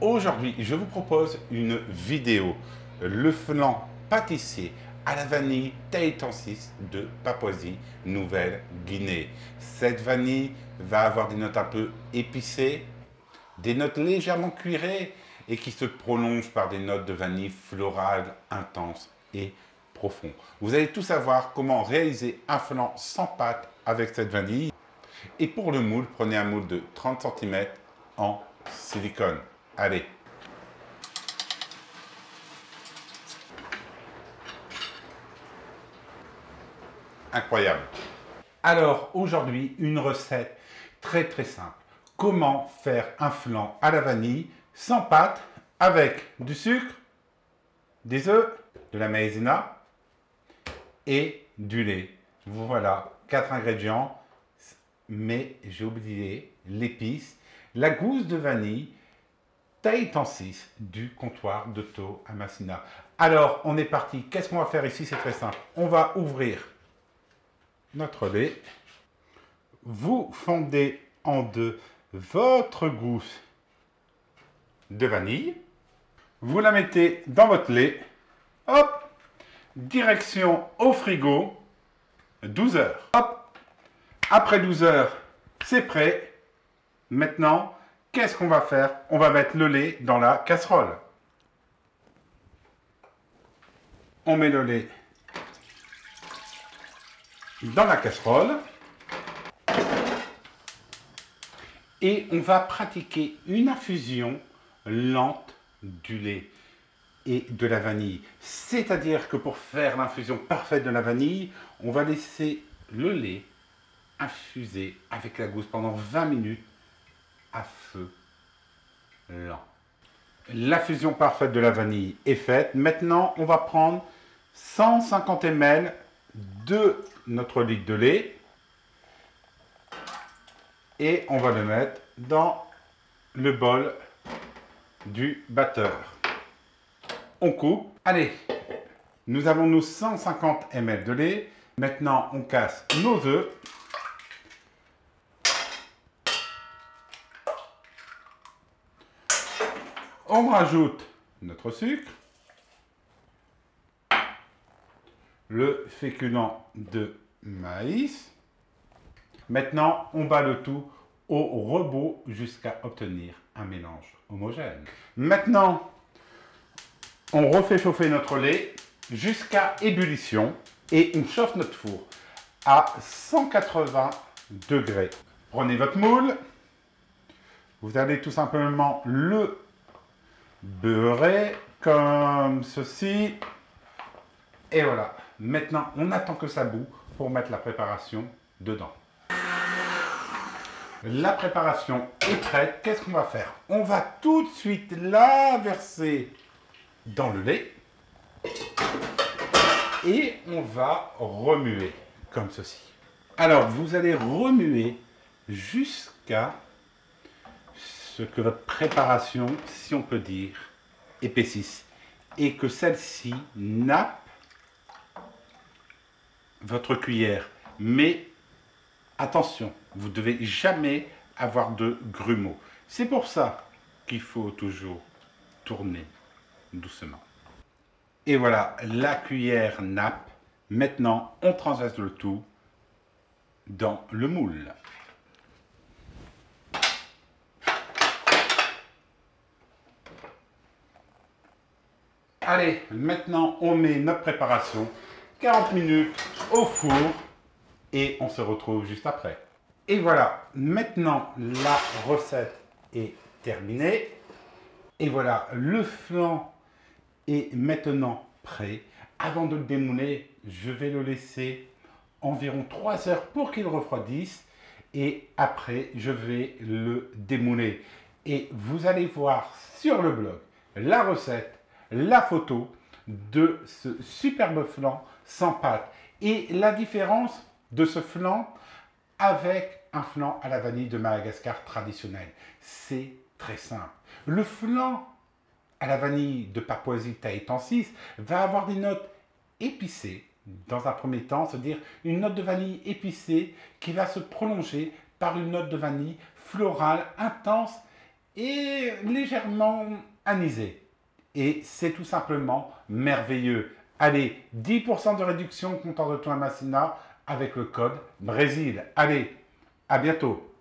Aujourd'hui, je vous propose une vidéo, le flan pâtissier à la vanille Tahitiensis de Papouasie-Nouvelle-Guinée. Cette vanille va avoir des notes un peu épicées, des notes légèrement cuirées et qui se prolongent par des notes de vanille florale intense et profond. Vous allez tout savoir comment réaliser un flan sans pâte avec cette vanille. Et pour le moule, prenez un moule de 30 cm en silicone. Allez. Incroyable. Alors aujourd'hui, une recette très simple. Comment faire un flan à la vanille sans pâte avec du sucre, des œufs, de la maïzena et du lait. Voilà, 4 ingrédients. Mais j'ai oublié l'épice, la gousse de vanille Tahitiensis du comptoir de Toamasina. Alors, on est parti. Qu'est-ce qu'on va faire ici? C'est très simple. On va ouvrir notre lait. Vous fondez en deux votre gousse de vanille. Vous la mettez dans votre lait. Hop! Direction au frigo. 12 heures. Hop! Après 12 heures, c'est prêt. Maintenant, qu'est-ce qu'on va faire? On va mettre le lait dans la casserole. On met le lait dans la casserole. Et on va pratiquer une infusion lente du lait et de la vanille. C'est-à-dire que pour faire l'infusion parfaite de la vanille, on va laisser le lait infuser avec la gousse pendant 20 minutes à feu lent. L'infusion parfaite de la vanille est faite. Maintenant, on va prendre 150 ml de notre litre de lait et on va le mettre dans le bol du batteur. On coupe. Allez, nous avons nos 150 ml de lait. Maintenant, on casse nos œufs. On rajoute notre sucre, le féculent de maïs. Maintenant, on bat le tout au robot jusqu'à obtenir un mélange homogène. Maintenant, on refait chauffer notre lait jusqu'à ébullition et on chauffe notre four à 180 degrés. Prenez votre moule, vous allez tout simplement le beurrer comme ceci. Et voilà. Maintenant, on attend que ça bout pour mettre la préparation dedans. La préparation est prête. Qu'est-ce qu'on va faire? On va tout de suite la verser dans le lait. Et on va remuer comme ceci. Alors, vous allez remuer jusqu'à ce que votre préparation, si on peut dire, épaississe et que celle-ci nappe votre cuillère. Mais attention, vous ne devez jamais avoir de grumeaux. C'est pour ça qu'il faut toujours tourner doucement. Et voilà, la cuillère nappe. Maintenant, on transverse le tout dans le moule. Allez, maintenant on met notre préparation, 40 minutes au four et on se retrouve juste après. Et voilà, maintenant la recette est terminée. Et voilà, le flan est maintenant prêt. Avant de le démouler, je vais le laisser environ 3 heures pour qu'il refroidisse. Et après, je vais le démouler. Et vous allez voir sur le blog la recette, la photo de ce superbe flan sans pâte et la différence de ce flan avec un flan à la vanille de Madagascar traditionnel. C'est très simple. Le flan à la vanille de Papouasie-Tahitiensis va avoir des notes épicées dans un premier temps, c'est-à-dire une note de vanille épicée qui va se prolonger par une note de vanille florale intense et légèrement anisé. Et c'est tout simplement merveilleux. Allez, 10% de réduction comptant de toi Massina avec le code Brésil. Allez, à bientôt.